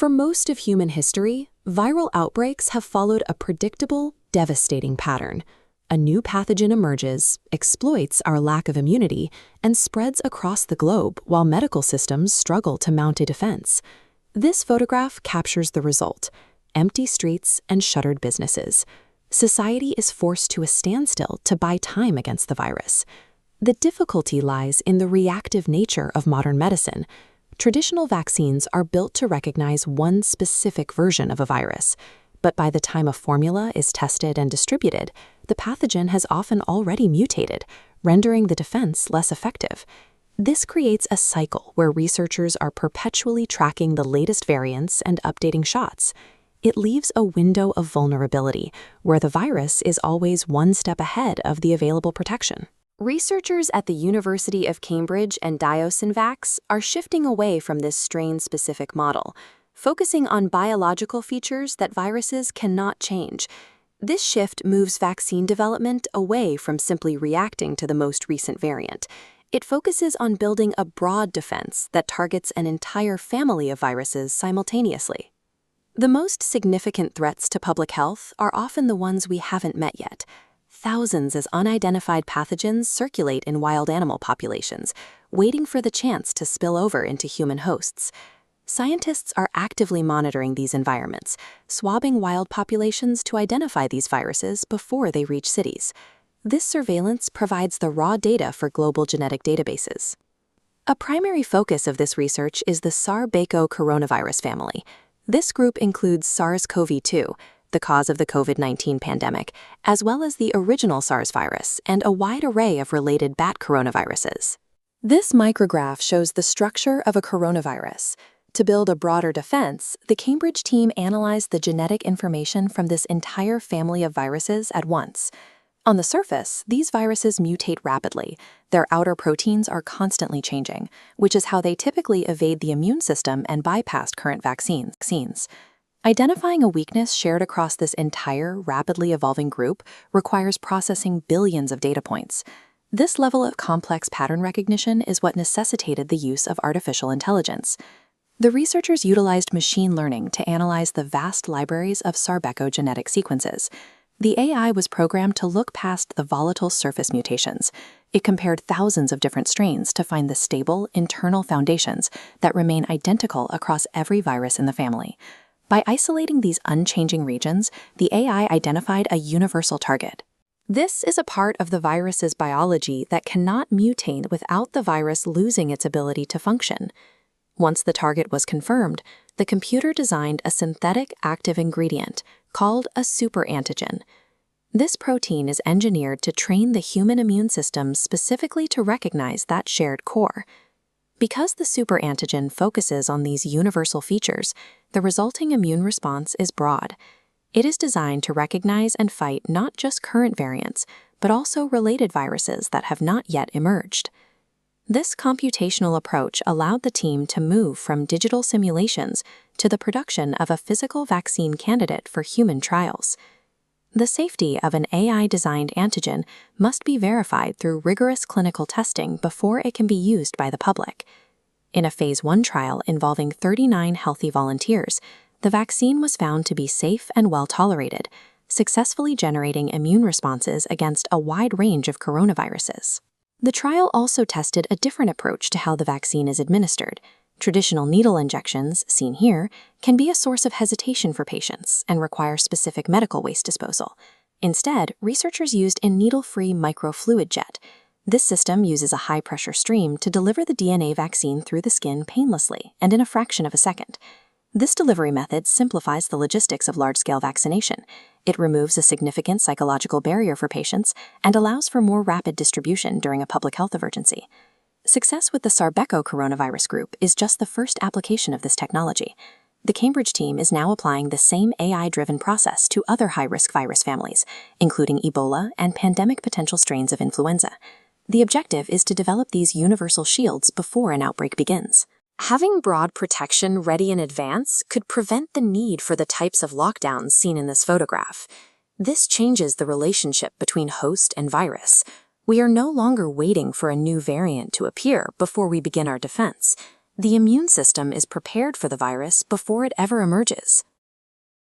For most of human history, viral outbreaks have followed a predictable, devastating pattern. A new pathogen emerges, exploits our lack of immunity, and spreads across the globe while medical systems struggle to mount a defense. This photograph captures the result: empty streets and shuttered businesses. Society is forced to a standstill to buy time against the virus. The difficulty lies in the reactive nature of modern medicine. Traditional vaccines are built to recognize one specific version of a virus, but by the time a formula is tested and distributed, the pathogen has often already mutated, rendering the defense less effective. This creates a cycle where researchers are perpetually tracking the latest variants and updating shots. It leaves a window of vulnerability where the virus is always one step ahead of the available protection. Researchers at the University of Cambridge and DIOSynVax are shifting away from this strain-specific model, focusing on biological features that viruses cannot change. This shift moves vaccine development away from simply reacting to the most recent variant. It focuses on building a broad defense that targets an entire family of viruses simultaneously. The most significant threats to public health are often the ones we haven't met yet. Thousands of unidentified pathogens circulate in wild animal populations, waiting for the chance to spill over into human hosts. Scientists are actively monitoring these environments, swabbing wild populations to identify these viruses before they reach cities. This surveillance provides the raw data for global genetic databases. A primary focus of this research is the SARS-BeCO coronavirus family. This group includes SARS-CoV-2, the cause of the COVID-19 pandemic, as well as the original SARS virus and a wide array of related bat coronaviruses. This micrograph shows the structure of a coronavirus. To build a broader defense, the Cambridge team analyzed the genetic information from this entire family of viruses at once. On the surface, these viruses mutate rapidly. Their outer proteins are constantly changing, which is how they typically evade the immune system and bypass current vaccines. Identifying a weakness shared across this entire, rapidly evolving group requires processing billions of data points. This level of complex pattern recognition is what necessitated the use of artificial intelligence. The researchers utilized machine learning to analyze the vast libraries of SARS-BeCO genetic sequences. The AI was programmed to look past the volatile surface mutations. It compared thousands of different strains to find the stable, internal foundations that remain identical across every virus in the family. By isolating these unchanging regions, the AI identified a universal target. This is a part of the virus's biology that cannot mutate without the virus losing its ability to function. Once the target was confirmed, the computer designed a synthetic active ingredient called a super-antigen. This protein is engineered to train the human immune system specifically to recognize that shared core. Because the super-antigen focuses on these universal features, the resulting immune response is broad. It is designed to recognize and fight not just current variants, but also related viruses that have not yet emerged. This computational approach allowed the team to move from digital simulations to the production of a physical vaccine candidate for human trials. The safety of an AI-designed antigen must be verified through rigorous clinical testing before it can be used by the public. In a Phase 1 trial involving 39 healthy volunteers, the vaccine was found to be safe and well-tolerated, successfully generating immune responses against a wide range of coronaviruses. The trial also tested a different approach to how the vaccine is administered. Traditional needle injections, seen here, can be a source of hesitation for patients and require specific medical waste disposal. Instead, researchers used a needle-free microfluid jet. This system uses a high-pressure stream to deliver the DNA vaccine through the skin painlessly and in a fraction of a second. This delivery method simplifies the logistics of large-scale vaccination. It removes a significant psychological barrier for patients and allows for more rapid distribution during a public health emergency. Success with the SARS-BeCO coronavirus group is just the first application of this technology. The Cambridge team is now applying the same AI-driven process to other high-risk virus families, including Ebola and pandemic potential strains of influenza. The objective is to develop these universal shields before an outbreak begins. Having broad protection ready in advance could prevent the need for the types of lockdowns seen in this photograph. This changes the relationship between host and virus. We are no longer waiting for a new variant to appear before we begin our defense. The immune system is prepared for the virus before it ever emerges.